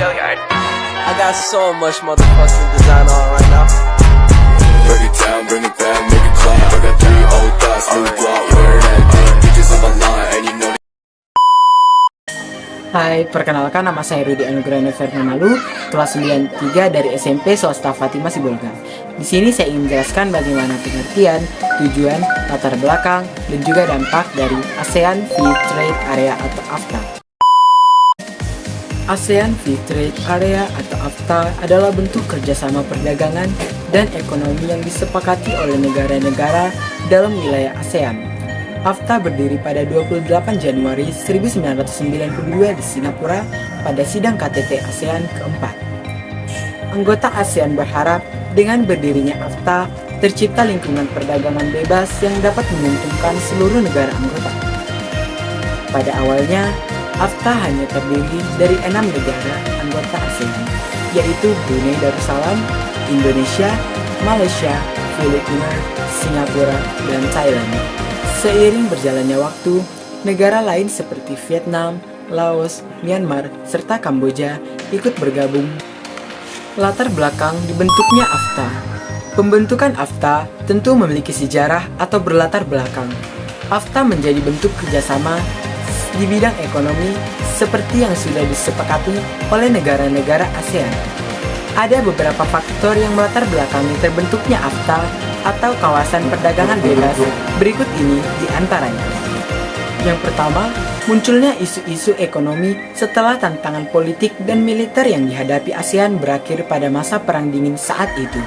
I got so much motherfucking design on right now. Break it down, bring it back, make it clap. I got 3 old thoughts, new block, wear that thing. Bitches on my line, and you know. Hai, perkenalkan nama saya Rudi Anugrah Fernamalu, kelas 93 dari SMP Swasta Fatima Sibolga. Di sini saya ingin menjelaskan bagaimana pengertian, tujuan, latar belakang, dan juga dampak dari ASEAN Free Trade Area atau AFTA. ASEAN Free Trade Area atau AFTA adalah bentuk kerjasama perdagangan dan ekonomi yang disepakati oleh negara-negara dalam wilayah ASEAN. AFTA berdiri pada 28 Januari 1992 di Singapura pada sidang KTT ASEAN keempat. Anggota ASEAN berharap dengan berdirinya AFTA tercipta lingkungan perdagangan bebas yang dapat menguntungkan seluruh negara anggota. Pada awalnya, AFTA hanya terdiri dari 6 negara anggota ASEAN, yaitu Brunei Darussalam, Indonesia, Malaysia, Filipina, Singapura, dan Thailand. Seiring berjalannya waktu, negara lain seperti Vietnam, Laos, Myanmar, serta Kamboja ikut bergabung. Latar belakang dibentuknya AFTA. Pembentukan AFTA tentu memiliki sejarah atau berlatar belakang. AFTA menjadi bentuk kerjasama di bidang ekonomi seperti yang sudah disepakati oleh negara-negara ASEAN. Ada beberapa faktor yang melatar belakangi terbentuknya AFTA atau kawasan perdagangan bebas. Berikut ini di antaranya. Yang pertama, munculnya isu-isu ekonomi setelah tantangan politik dan militer yang dihadapi ASEAN berakhir pada masa Perang Dingin saat itu.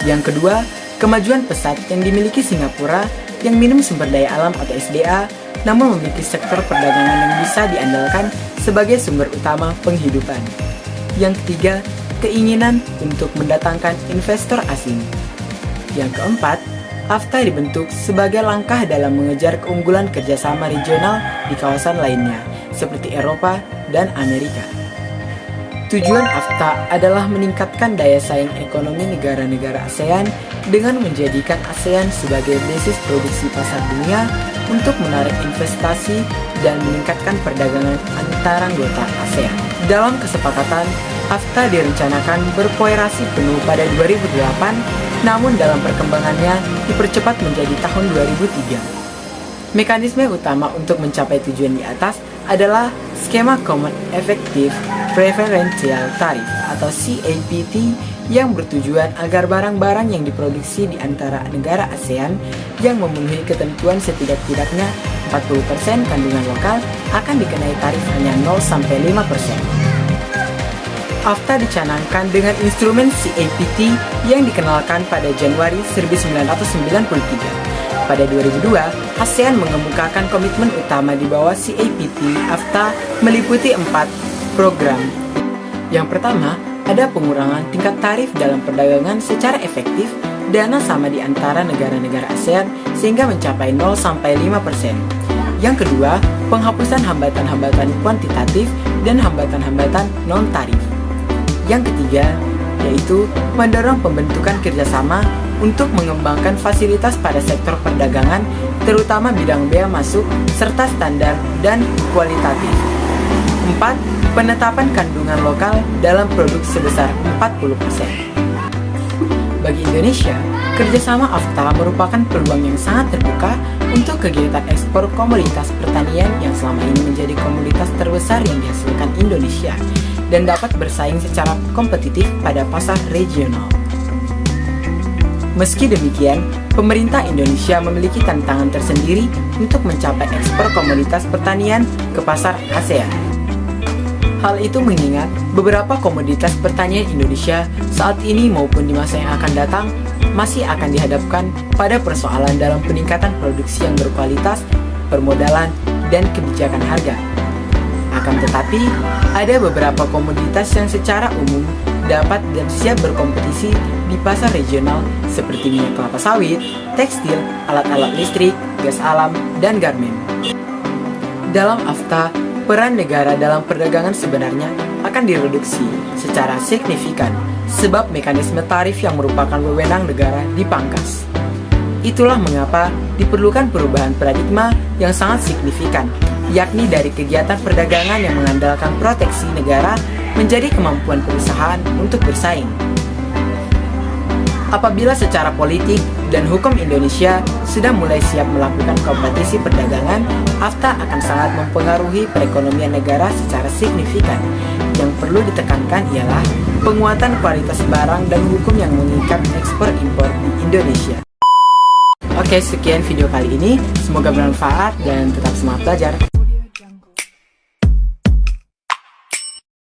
Yang kedua, kemajuan pesat yang dimiliki Singapura yang minim sumber daya alam atau SDA, namun memiliki sektor perdagangan yang bisa diandalkan sebagai sumber utama penghidupan. Yang ketiga, keinginan untuk mendatangkan investor asing. Yang keempat, AFTA dibentuk sebagai langkah dalam mengejar keunggulan kerjasama regional di kawasan lainnya, seperti Eropa dan Amerika. Tujuan AFTA adalah meningkatkan daya saing ekonomi negara-negara ASEAN dengan menjadikan ASEAN sebagai basis produksi pasar dunia untuk menarik investasi dan meningkatkan perdagangan antara anggota ASEAN. Dalam kesepakatan, AFTA direncanakan berkoerasi penuh pada 2008, namun dalam perkembangannya dipercepat menjadi tahun 2003. Mekanisme utama untuk mencapai tujuan di atas adalah skema Common Effective Preferential Tariff atau CAPT yang bertujuan agar barang-barang yang diproduksi di antara negara ASEAN yang memenuhi ketentuan setidak-tidaknya 40% kandungan lokal akan dikenai tarif hanya 0-5%. AFTA dicanangkan dengan instrumen CAPT yang dikenalkan pada Januari 1993. Pada 2002, ASEAN mengemukakan komitmen utama di bawah CAPT. AFTA meliputi 4 program. Yang pertama, ada pengurangan tingkat tarif dalam perdagangan secara efektif, dana sama di antara negara-negara ASEAN sehingga mencapai 0-5%. Yang kedua, penghapusan hambatan-hambatan kuantitatif dan hambatan-hambatan non-tarif. Yang ketiga, yaitu mendorong pembentukan kerjasama untuk mengembangkan fasilitas pada sektor perdagangan, terutama bidang bea masuk, serta standar dan kualitatif. 4. Penetapan kandungan lokal dalam produk sebesar 40%. Bagi Indonesia, kerjasama AFTA merupakan peluang yang sangat terbuka untuk kegiatan ekspor komoditas pertanian yang selama ini menjadi komoditas terbesar yang dihasilkan Indonesia dan dapat bersaing secara kompetitif pada pasar regional. Meski demikian, pemerintah Indonesia memiliki tantangan tersendiri untuk mencapai ekspor komoditas pertanian ke pasar ASEAN. Hal itu mengingat beberapa komoditas pertanian Indonesia saat ini maupun di masa yang akan datang masih akan dihadapkan pada persoalan dalam peningkatan produksi yang berkualitas, permodalan, dan kebijakan harga. Akan tetapi, ada beberapa komoditas yang secara umum dapat dan siap berkompetisi di pasar regional seperti minyak kelapa sawit, tekstil, alat-alat listrik, gas alam, dan garmen. Dalam AFTA, peran negara dalam perdagangan sebenarnya akan direduksi secara signifikan sebab mekanisme tarif yang merupakan wewenang negara dipangkas. Itulah mengapa diperlukan perubahan paradigma yang sangat signifikan, yakni dari kegiatan perdagangan yang mengandalkan proteksi negara menjadi kemampuan perusahaan untuk bersaing. Apabila secara politik dan hukum Indonesia sudah mulai siap melakukan kompetisi perdagangan, AFTA akan sangat mempengaruhi perekonomian negara secara signifikan. Yang perlu ditekankan ialah penguatan kualitas barang dan hukum yang mengikat ekspor-impor di Indonesia. Oke, sekian video kali ini. Semoga bermanfaat dan tetap semangat belajar.